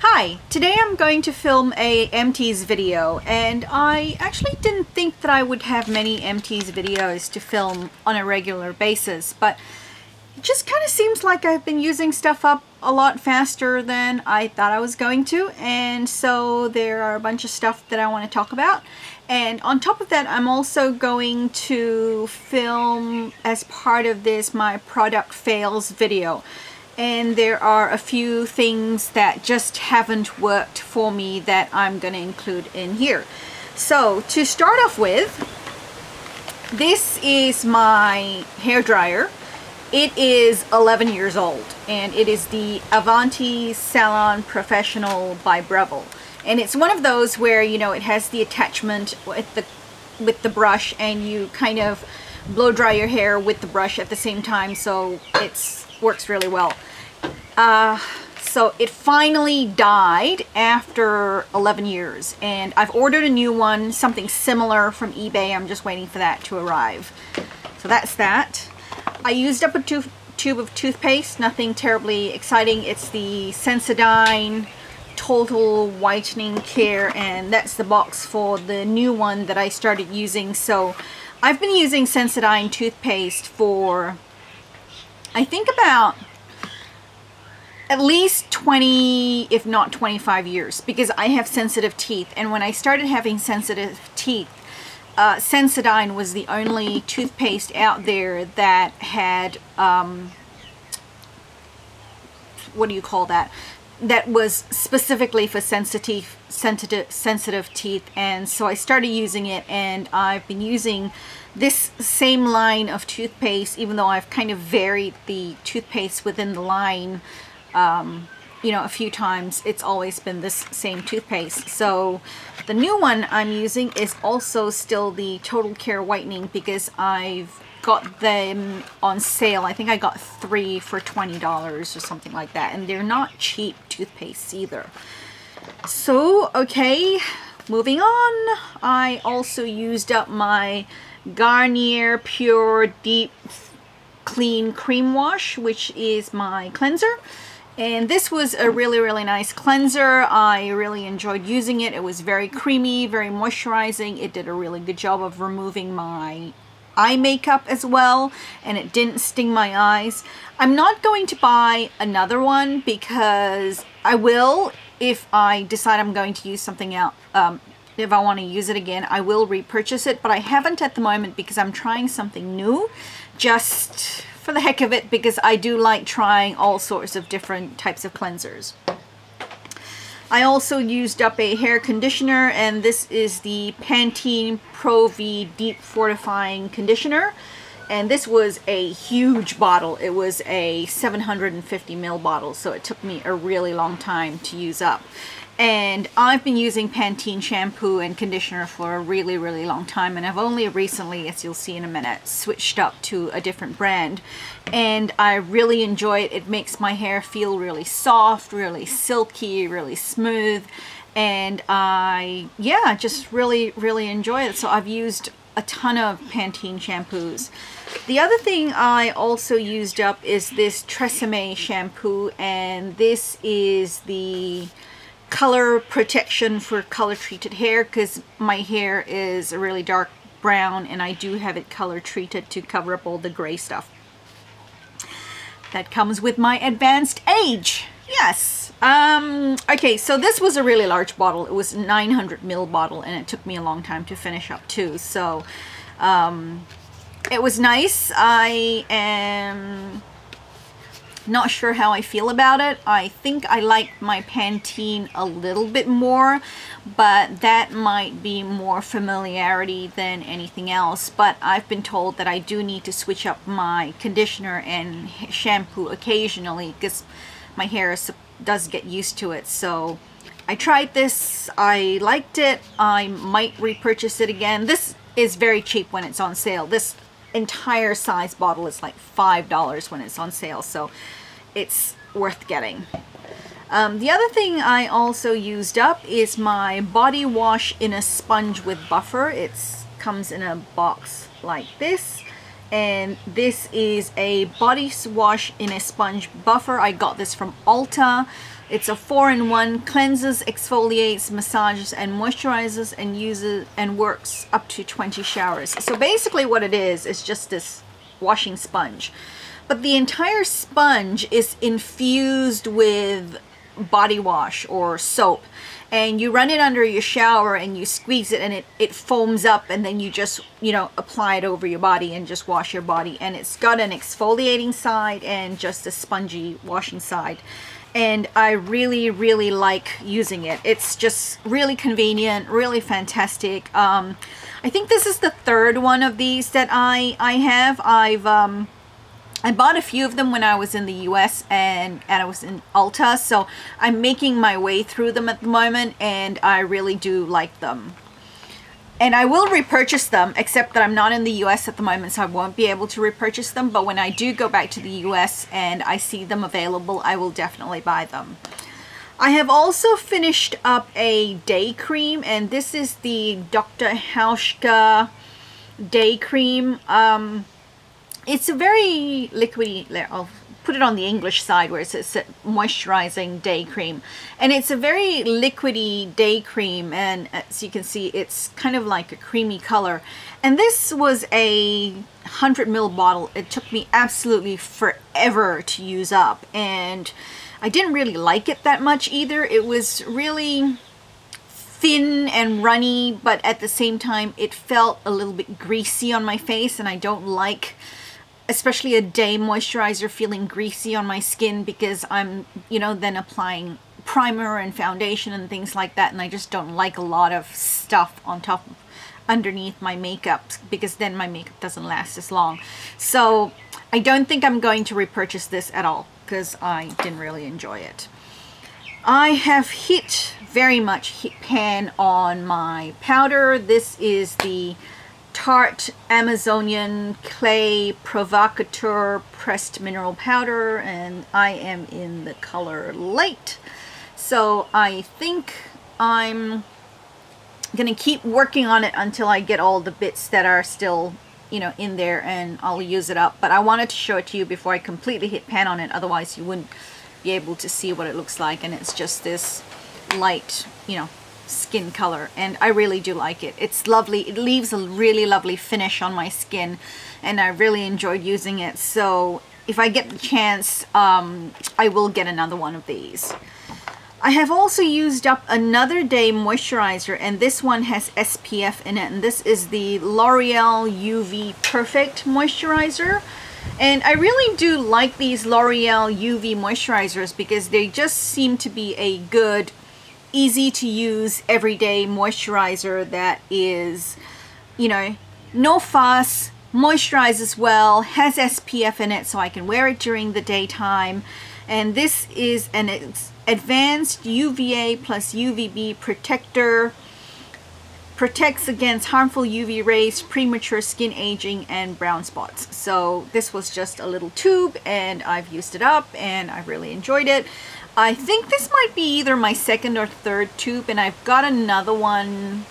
Hi, today I'm going to film a Empties video, and I actually didn't think that I would have many Empties videos to film on a regular basis, but it just kind of seems like I've been using stuff up a lot faster than I thought I was going to, and so there are a bunch of stuff that I want to talk about. And on top of that, I'm also going to film as part of this my product fails video. And there are a few things that just haven't worked for me that I'm going to include in here. So to start off with, this is my hair dryer. It is 11 years old, and it is the Avanti Salon Professional by Breville. And it's one of those where, you know, it has the attachment with the brush, and you kind of blow dry your hair with the brush at the same time, so it works really well. So it finally died after 11 years, and I've ordered a new one, something similar from eBay. I'm just waiting for that to arrive. So that's that. I used up a tube of toothpaste, nothing terribly exciting. It's the Sensodyne Total Whitening Care, and that's the box for the new one that I started using. So I've been using Sensodyne toothpaste for, I think, about at least 20, if not 25 years, because I have sensitive teeth. And when I started having sensitive teeth, Sensodyne was the only toothpaste out there that had, what do you call that? That was specifically for sensitive teeth. And so I started using it, and I've been using this same line of toothpaste, even though I've kind of varied the toothpaste within the line, you know, a few times. It's always been this same toothpaste. So the new one I'm using is also still the Total Care Whitening, because I've got them on sale. I think I got 3 for $20 or something like that, and they're not cheap toothpaste either. So okay, moving on. I also used up my Garnier Pure Deep Clean Cream Wash, which is my cleanser. And this was a really nice cleanser. I really enjoyed using it. It was very creamy, very moisturizing. It did a really good job of removing my eye makeup as well, and it didn't sting my eyes. I'm not going to buy another one, because I will, if I decide I'm going to use something else. If I want to use it again, I will repurchase it, but I haven't at the moment because I'm trying something new, just for the heck of it, because I do like trying all sorts of different types of cleansers. I also used up a hair conditioner, and this is the Pantene Pro V Deep Fortifying Conditioner. And this was a huge bottle. It was a 750 ml bottle, so it took me a really long time to use up. And I've been using Pantene shampoo and conditioner for a really long time, and I've only recently, as you'll see in a minute, switched up to a different brand, and I really enjoy it. It makes my hair feel really soft, really silky, really smooth, and I just really enjoy it. So I've used a ton of Pantene shampoos. The other thing I also used up is this Tresemme shampoo, and this is the color protection for color treated hair, because my hair is a really dark brown, and I do have it color treated to cover up all the gray stuff that comes with my advanced age. Yes. Okay, so this was a really large bottle. It was a 900 ml bottle, and it took me a long time to finish up too. So it was nice. I am not sure how I feel about it. I think I like my Pantene a little bit more, but that might be more familiarity than anything else. But I've been told that I do need to switch up my conditioner and shampoo occasionally, because my hair does get used to it. So I tried this. I liked it. I might repurchase it again. This is very cheap when it's on sale. This entire size bottle is like $5 when it's on sale, so it's worth getting. The other thing I also used up is my body wash in a sponge with buffer. It comes in a box like this, and this is a body wash in a sponge buffer. I got this from Ulta. It's a 4-in-1, cleanses, exfoliates, massages, and moisturizes, and uses and works up to 20 showers. So basically what it is just this washing sponge. But the entire sponge is infused with body wash or soap. And you run it under your shower and you squeeze it, and it foams up, and then you just, you know, apply it over your body and just wash your body. And it's got an exfoliating side and just a spongy washing side. And I really, really like using it. It's just really convenient, really fantastic. I think this is the third one of these that I have. I bought a few of them when I was in the US and I was in Ulta, so I'm making my way through them at the moment, and I really do like them. And I will repurchase them, except that I'm not in the US at the moment, so I won't be able to repurchase them. But when I do go back to the US and I see them available, I will definitely buy them. I have also finished up a day cream, and this is the Dr. Hauschka day cream. It's a very liquidy, I'll put it on the English side where it says moisturizing day cream. And it's a very liquidy day cream, and as you can see, it's kind of like a creamy color. And this was a 100 ml bottle. It took me absolutely forever to use up, and I didn't really like it that much either. It was really thin and runny, but at the same time it felt a little bit greasy on my face, and I don't like, especially a day moisturizer, feeling greasy on my skin, because I'm, you know, then applying primer and foundation and things like that, and I just don't like a lot of stuff on top of, underneath my makeup, because then my makeup doesn't last as long. So I don't think I'm going to repurchase this at all, because I didn't really enjoy it. I have very much hit pan on my powder. This is the Tarte Amazonian Clay Provocateur Pressed Mineral Powder, and I am in the color Light. So I think I'm gonna keep working on it until I get all the bits that are still, you know, in there, and I'll use it up. But I wanted to show it to you before I completely hit pan on it, otherwise you wouldn't be able to see what it looks like. And it's just this light, you know, skin color, and I really do like it. It's lovely. It leaves a really lovely finish on my skin, and I really enjoyed using it. So if I get the chance, I will get another one of these. I have also used up another day moisturizer, and this one has SPF in it, and this is the L'Oreal UV Perfect Moisturizer. And I really do like these L'Oreal UV moisturizers, because they just seem to be a good, easy to use everyday moisturizer that is, you know, no fuss, moisturizes well, has SPF in it so I can wear it during the daytime. And this is an advanced UVA plus UVB protector. Protects against harmful UV rays, premature skin aging, and brown spots. So this was just a little tube, and I've used it up, and I really enjoyed it. I think this might be either my second or third tube, and I've got another one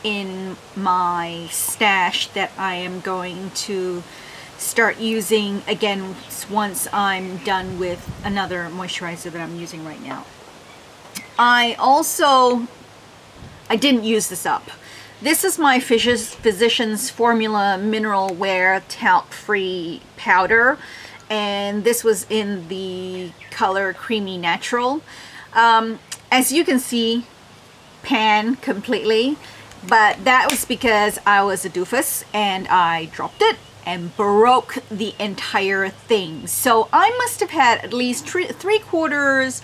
in my stash that I am going to start using again once I'm done with another moisturizer that I'm using right now. I didn't use this up. This is my Physicians Formula Mineral Wear Talc-Free Powder, and this was in the color Creamy Natural. As you can see, pan completely, but that was because I was a doofus and I dropped it and broke the entire thing. So I must have had at least three quarters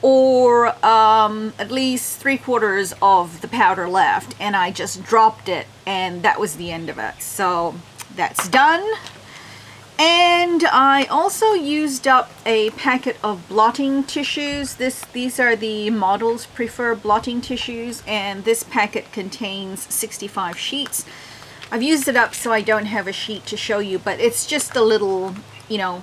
or at least 3/4 of the powder left, and I just dropped it, and that was the end of it. So that's done. And I also used up a packet of blotting tissues. These are the Models Prefer blotting tissues, and this packet contains 65 sheets. I've used it up so I don't have a sheet to show you, but it's just a little, you know,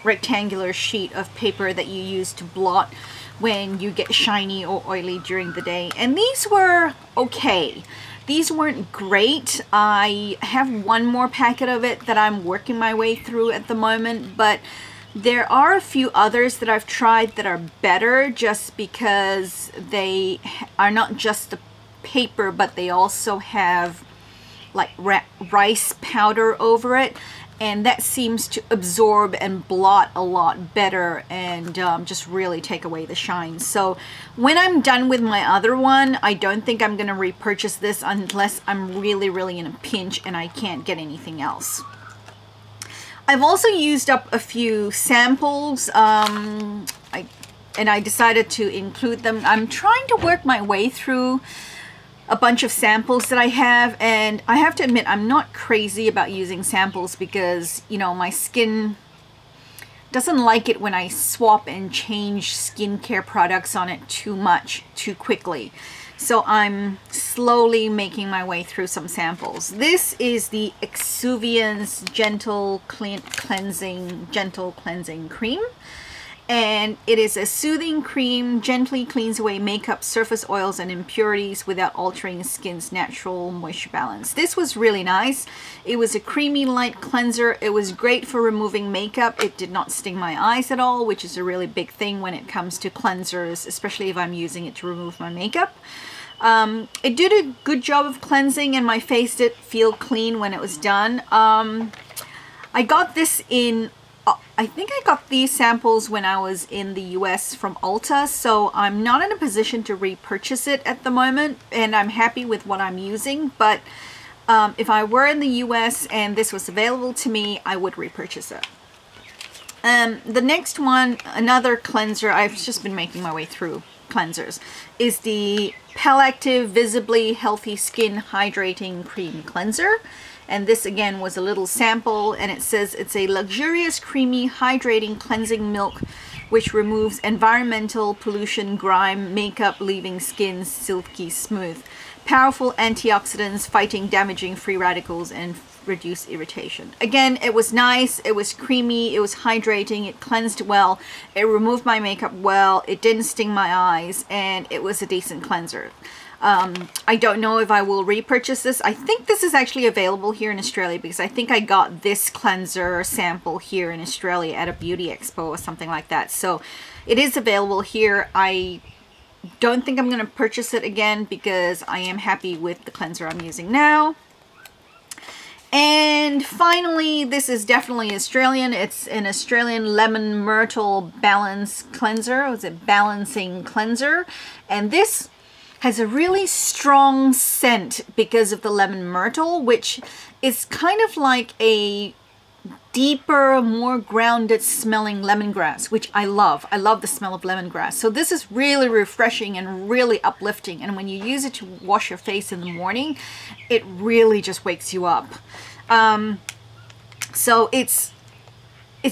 rectangular sheet of paper that you use to blot when you get shiny or oily during the day. And these were okay. These weren't great. I have one more packet of it that I'm working my way through at the moment, but There are a few others that I've tried that are better just because they are not just the paper, but they also have like rice powder over it, and that seems to absorb and blot a lot better and just really take away the shine. So when I'm done with my other one, I don't think I'm going to repurchase this unless I'm really in a pinch and I can't get anything else. I've also used up a few samples, and I decided to include them. I'm trying to work my way through a bunch of samples that I have, and I have to admit I'm not crazy about using samples because, you know, my skin doesn't like it when I swap and change skincare products on it too much, too quickly. So I'm slowly making my way through some samples. This is the Exuviance Gentle Cleansing Cream. And it is a soothing cream, gently cleans away makeup, surface oils, and impurities without altering skin's natural moisture balance. This was really nice. It was a creamy light cleanser. It was great for removing makeup. It did not sting my eyes at all, which is a really big thing when it comes to cleansers, especially if I'm using it to remove my makeup. It did a good job of cleansing, and my face did feel clean when it was done. I got this in... I think I got these samples when I was in the US from Ulta, so I'm not in a position to repurchase it at the moment, and I'm happy with what I'm using, but if I were in the US and this was available to me, I would repurchase it. The next one, another cleanser, I've just been making my way through cleansers, is the Pelactiv Visibly Healthy Skin Hydrating Cream Cleanser. And this again was a little sample, and it says it's a luxurious, creamy, hydrating cleansing milk which removes environmental pollution, grime, makeup, leaving skin silky smooth. Powerful antioxidants fighting damaging free radicals and reduce irritation. Again, it was nice, it was creamy, it was hydrating, it cleansed well, it removed my makeup well, it didn't sting my eyes, and it was a decent cleanser. I don't know if I will repurchase this. I think this is actually available here in Australia because I think I got this cleanser sample here in Australia at a beauty expo or something like that. So it is available here. I don't think I'm going to purchase it again because I am happy with the cleanser I'm using now. And finally, this is definitely Australian. It's an Australian Lemon Myrtle Balance Cleanser. It was a balancing cleanser. And this has a really strong scent because of the lemon myrtle, which is kind of like a deeper, more grounded smelling lemongrass, which I love. I love the smell of lemongrass. So this is really refreshing and really uplifting. And when you use it to wash your face in the morning, it really just wakes you up. So it's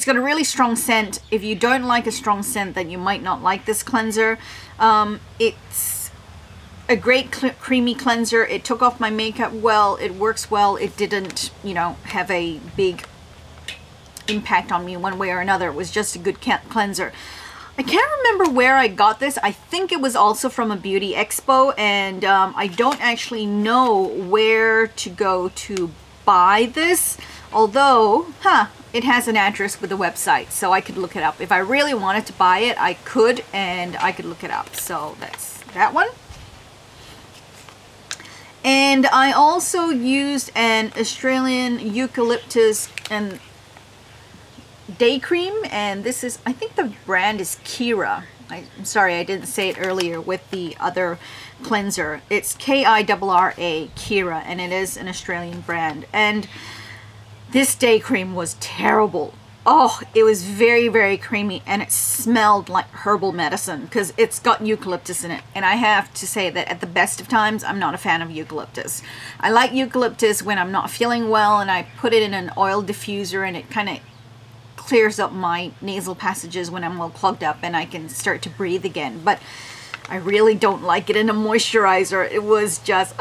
got a really strong scent. If you don't like a strong scent, then you might not like this cleanser. It's a great creamy cleanser. It took off my makeup well. It works well. It didn't, you know, have a big impact on me one way or another. It was just a good cleanser. I can't remember where I got this. I think it was also from a beauty expo, and I don't actually know where to go to buy this, although, it has an address with a website, so I could look it up. If I really wanted to buy it, I could, and I could look it up. So that's that one. And I also used an Australian eucalyptus and day cream, and this is, I think the brand is Kira. I'm sorry I didn't say it earlier with the other cleanser. It's K-I-R-R-A, Kira, and it is an Australian brand. And this day cream was terrible. Oh, it was very creamy, and it smelled like herbal medicine because it's got eucalyptus in it. And I have to say that at the best of times, I'm not a fan of eucalyptus. I like eucalyptus when I'm not feeling well, and I put it in an oil diffuser, and it kind of clears up my nasal passages when I'm all clogged up and I can start to breathe again. But I really don't like it in a moisturizer. It was just,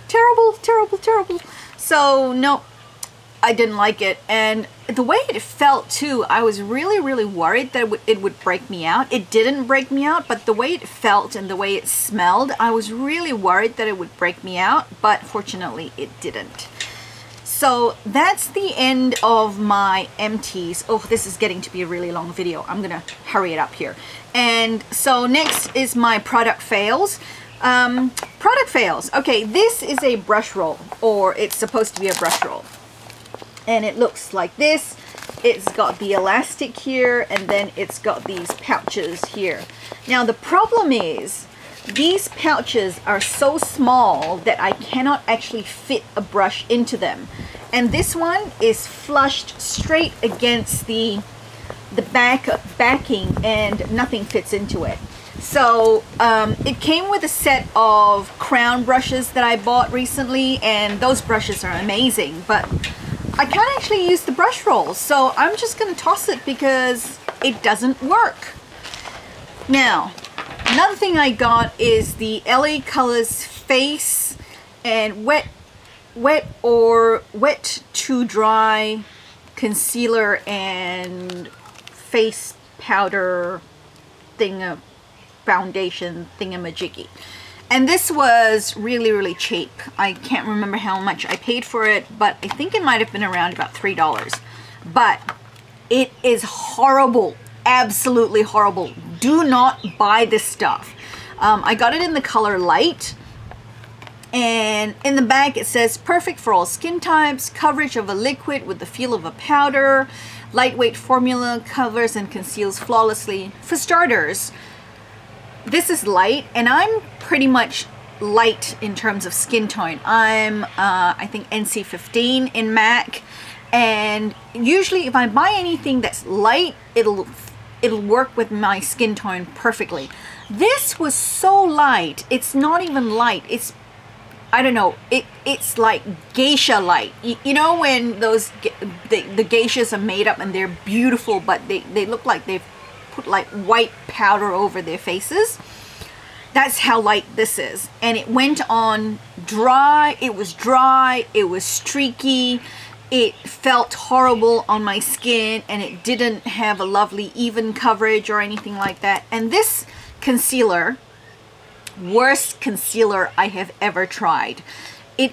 terrible. So, no. I didn't like it, and the way it felt too, I was really worried that it would break me out. It didn't break me out, but the way it felt and the way it smelled, I was really worried that it would break me out, but fortunately it didn't. So that's the end of my Empties. Oh, this is getting to be a really long video. I'm gonna hurry it up here. And so next is my product fails. Product fails. Okay, this is a brush roll, or it's supposed to be a brush roll. And it looks like this. It's got the elastic here, and then it's got these pouches here. Now the problem is, these pouches are so small that I cannot actually fit a brush into them. And this one is flushed straight against the backing, and nothing fits into it. So it came with a set of crown brushes that I bought recently, and those brushes are amazing, but I can't actually use the brush rolls, so I'm just going to toss it because it doesn't work. Now, another thing I got is the LA Colors Face and Wet to Dry Concealer and Face Powder foundation thingamajiggy. And this was really cheap. I can't remember how much I paid for it, but I think it might have been around about $3. But it is horrible, absolutely horrible. Do not buy this stuff. I got it in the color light, and in the back it says perfect for all skin types, coverage of a liquid with the feel of a powder, lightweight formula, covers and conceals flawlessly. For starters, this is light, and I'm pretty much light in terms of skin tone. I'm I think NC 15 in MAC, and usually if I buy anything that's light, it'll work with my skin tone perfectly. This was so light, it's not even light, it's, I don't know, it's like geisha light. You know when those the geishas are made up and they're beautiful, but they look like they've put like white powder over their faces? That's how light this is. And it went on dry, it was streaky, it felt horrible on my skin, and it didn't have a lovely even coverage or anything like that. And this concealer, worst concealer I have ever tried. It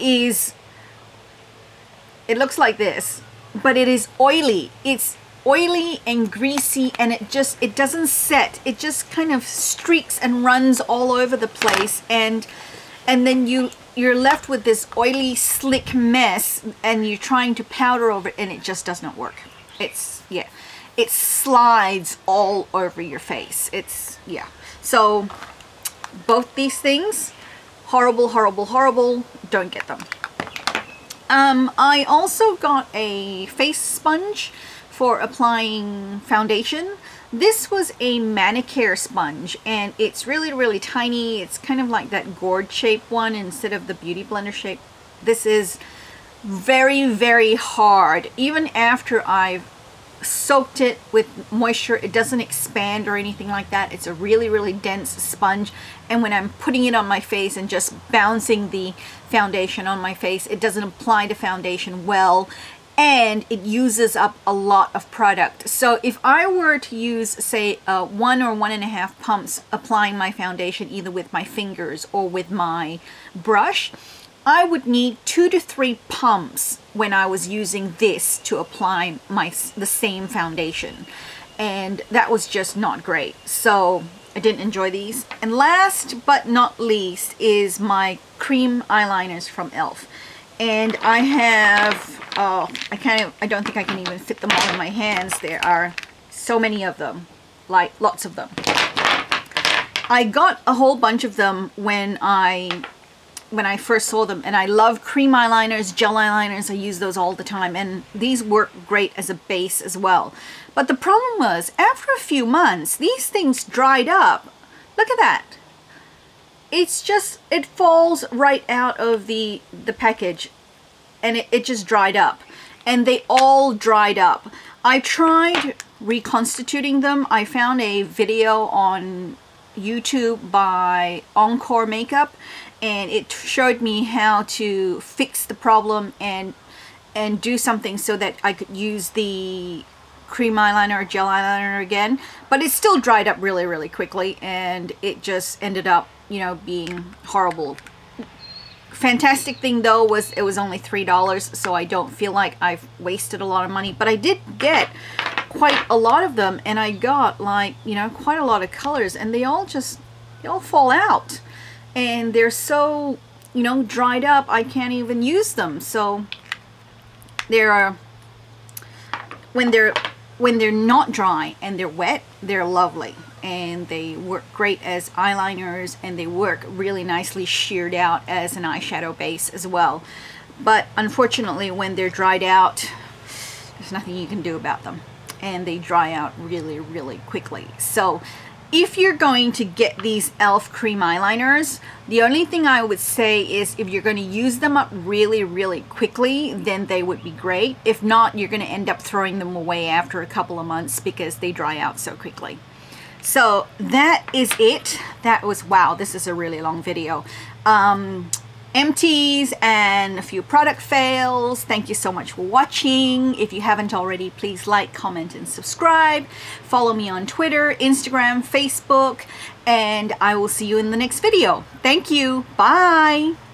looks like this, but it is oily. It's oily and greasy, and it doesn't set. It just kind of streaks and runs all over the place, and then you're left with this oily slick mess, and you're trying to powder over it, and it just does not work. It slides all over your face. So both these things, horrible, don't get them. I also got a face sponge for applying foundation. This was a manicure sponge, and it's really tiny. It's kind of like that gourd shape one instead of the beauty blender shape. This is very hard. Even after I've soaked it with moisture, it doesn't expand or anything like that. It's a really dense sponge, and when I'm putting it on my face and just bouncing the foundation on my face, it doesn't apply the foundation well, and it uses up a lot of product. So if I were to use, say, 1 or 1.5 pumps applying my foundation either with my fingers or with my brush, I would need 2 to 3 pumps when I was using this to apply the same foundation, and that was just not great. So I didn't enjoy these. And last but not least is my cream eyeliners from e.l.f. And I have, I don't think I can even fit them all in my hands. There are so many of them, like lots of them. I got a whole bunch of them when I first saw them, and I love cream eyeliners, gel eyeliners. I use those all the time, and these work great as a base as well. But the problem was, after a few months, these things dried up. Look at that. It's just, it falls right out of the package, and it just dried up, and they all dried up. I tried reconstituting them. I found a video on YouTube by Encore Makeup, and it showed me how to fix the problem and do something so that I could use the cream eyeliner or gel eyeliner again. But it still dried up really quickly, and it just ended up, you know, being horrible fantastic thing though was it was only $3, so I don't feel like I've wasted a lot of money. But I did get quite a lot of them, and I got like, you know, quite a lot of colors, and they all fall out, and they're so, you know, dried up I can't even use them. So there are, when they're not dry and they're wet, they're lovely, and they work great as eyeliners, and they work really nicely sheared out as an eyeshadow base as well. But unfortunately, when they're dried out, there's nothing you can do about them, and they dry out really, really quickly. So if you're going to get these e.l.f. cream eyeliners, the only thing I would say is if you're going to use them up really, really quickly, then they would be great. If not, you're going to end up throwing them away after a couple of months because they dry out so quickly. So that is it. That was, wow, this is a really long video. Empties and a few product fails. Thank you so much for watching. If you haven't already, please like, comment, and subscribe. Follow me on Twitter, Instagram, Facebook, and I will see you in the next video. Thank you. Bye.